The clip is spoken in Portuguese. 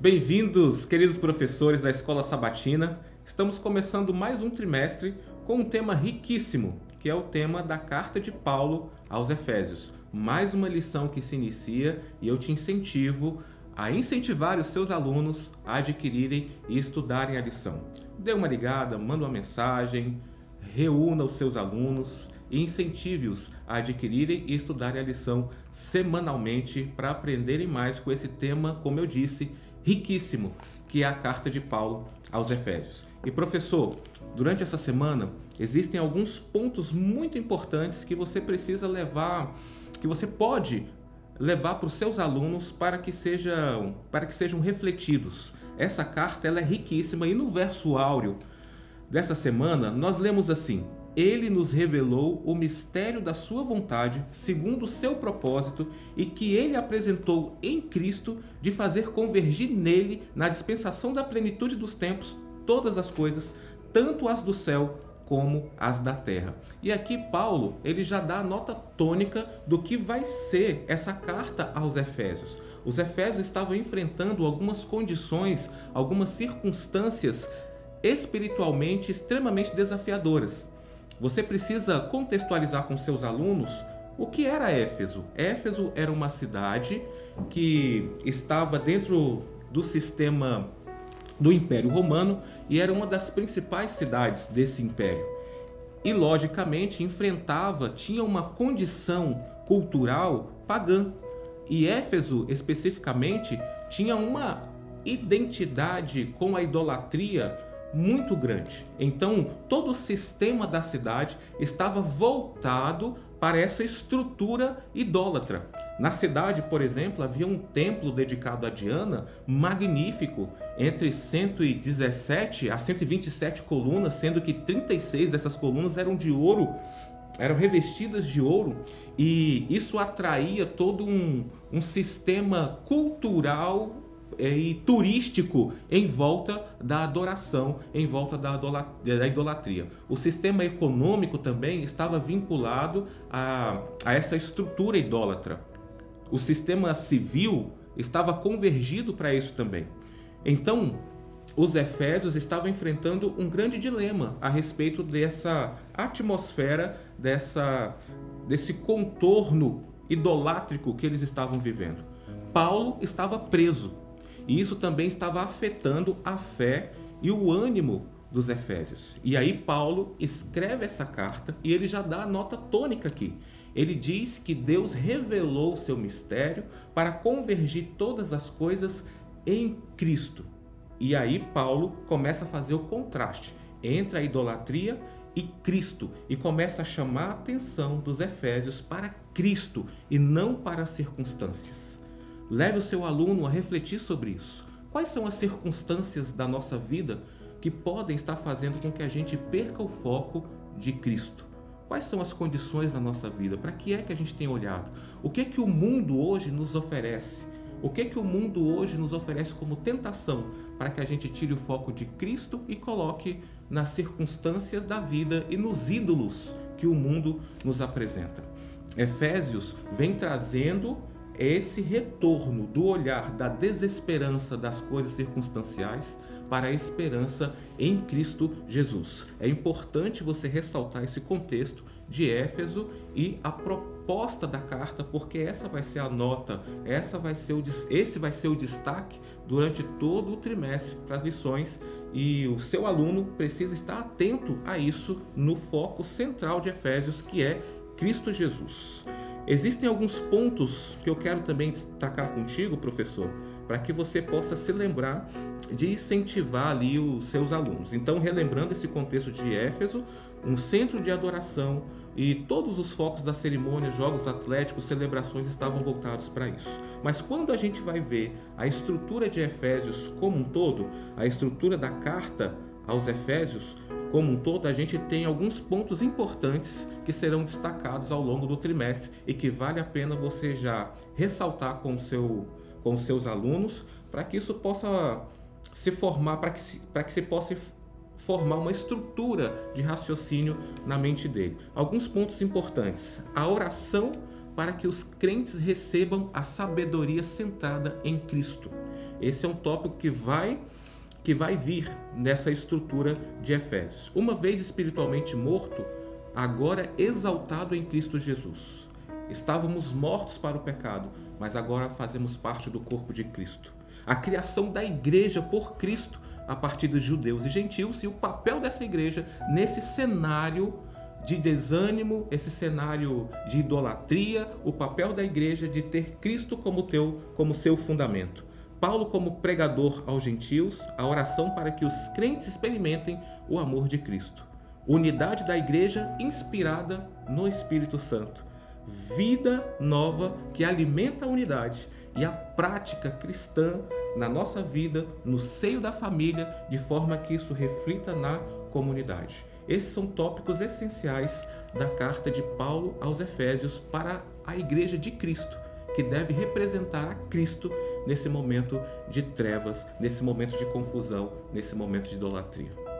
Bem-vindos, queridos professores da Escola Sabatina. Estamos começando mais um trimestre com um tema riquíssimo, que é o tema da Carta de Paulo aos Efésios. Mais uma lição que se inicia e eu te incentivo a incentivar os seus alunos a adquirirem e estudarem a lição. Dê uma ligada, manda uma mensagem, reúna os seus alunos e incentive-os a adquirirem e estudarem a lição semanalmente para aprenderem mais com esse tema, como eu disse, riquíssimo, que é a Carta de Paulo aos Efésios. E professor, durante essa semana existem alguns pontos muito importantes que você precisa levar, que você pode levar para os seus alunos para que sejam refletidos. Essa carta ela é riquíssima e no verso áureo dessa semana nós lemos assim: Ele nos revelou o mistério da sua vontade, segundo o seu propósito, e que ele apresentou em Cristo, de fazer convergir nele, na dispensação da plenitude dos tempos, todas as coisas, tanto as do céu como as da terra. E aqui Paulo, ele já dá a nota tônica do que vai ser essa carta aos Efésios. Os Efésios estavam enfrentando algumas condições, algumas circunstâncias espiritualmente extremamente desafiadoras. Você precisa contextualizar com seus alunos o que era Éfeso. Éfeso era uma cidade que estava dentro do sistema do Império Romano e era uma das principais cidades desse império. E, logicamente, tinha uma condição cultural pagã. E Éfeso, especificamente, tinha uma identidade com a idolatria muito grande. Então, todo o sistema da cidade estava voltado para essa estrutura idólatra. Na cidade, por exemplo, havia um templo dedicado a Diana, magnífico, entre 117 a 127 colunas, sendo que 36 dessas colunas eram de ouro, eram revestidas de ouro, e isso atraía todo um sistema cultural e turístico em volta da adoração, em volta da idolatria. O sistema econômico também estava vinculado a essa estrutura idólatra. O sistema civil estava convergido para isso também. Então, os Efésios estavam enfrentando um grande dilema a respeito dessa atmosfera, desse contorno idolátrico que eles estavam vivendo. Paulo estava preso. E isso também estava afetando a fé e o ânimo dos Efésios. E aí Paulo escreve essa carta e ele já dá a nota tônica aqui. Ele diz que Deus revelou o seu mistério para convergir todas as coisas em Cristo. E aí Paulo começa a fazer o contraste entre a idolatria e Cristo e começa a chamar a atenção dos Efésios para Cristo e não para as circunstâncias. Leve o seu aluno a refletir sobre isso. Quais são as circunstâncias da nossa vida que podem estar fazendo com que a gente perca o foco de Cristo? Quais são as condições da nossa vida? Para que é que a gente tem olhado? O que é que o mundo hoje nos oferece? O que é que o mundo hoje nos oferece como tentação para que a gente tire o foco de Cristo e coloque nas circunstâncias da vida e nos ídolos que o mundo nos apresenta? Efésios vem trazendo esse retorno do olhar da desesperança das coisas circunstanciais para a esperança em Cristo Jesus. É importante você ressaltar esse contexto de Éfeso e a proposta da carta, porque essa vai ser a nota, esse vai ser o destaque durante todo o trimestre para as lições, e o seu aluno precisa estar atento a isso no foco central de Efésios, que é Cristo Jesus. Existem alguns pontos que eu quero também destacar contigo, professor, para que você possa se lembrar de incentivar ali os seus alunos. Então, relembrando esse contexto de Éfeso, um centro de adoração e todos os focos da cerimônia, jogos atléticos, celebrações estavam voltados para isso. Mas quando a gente vai ver a estrutura de Efésios como um todo, a estrutura da carta aos Efésios como um todo, a gente tem alguns pontos importantes que serão destacados ao longo do trimestre e que vale a pena você já ressaltar com os seus alunos, para que isso possa se formar, para que se possa formar uma estrutura de raciocínio na mente dele. Alguns pontos importantes: a oração para que os crentes recebam a sabedoria centrada em Cristo. Esse é um tópico que vai vir nessa estrutura de Efésios. Uma vez espiritualmente morto, agora exaltado em Cristo Jesus. Estávamos mortos para o pecado, mas agora fazemos parte do corpo de Cristo. A criação da igreja por Cristo a partir dos judeus e gentios, e o papel dessa igreja nesse cenário de desânimo, esse cenário de idolatria, o papel da igreja de ter Cristo como seu fundamento. Paulo como pregador aos gentios, a oração para que os crentes experimentem o amor de Cristo. Unidade da igreja inspirada no Espírito Santo. Vida nova que alimenta a unidade e a prática cristã na nossa vida, no seio da família, de forma que isso reflita na comunidade. Esses são tópicos essenciais da carta de Paulo aos Efésios para a igreja de Cristo, que deve representar a Cristo nesse momento de trevas, nesse momento de confusão, nesse momento de idolatria.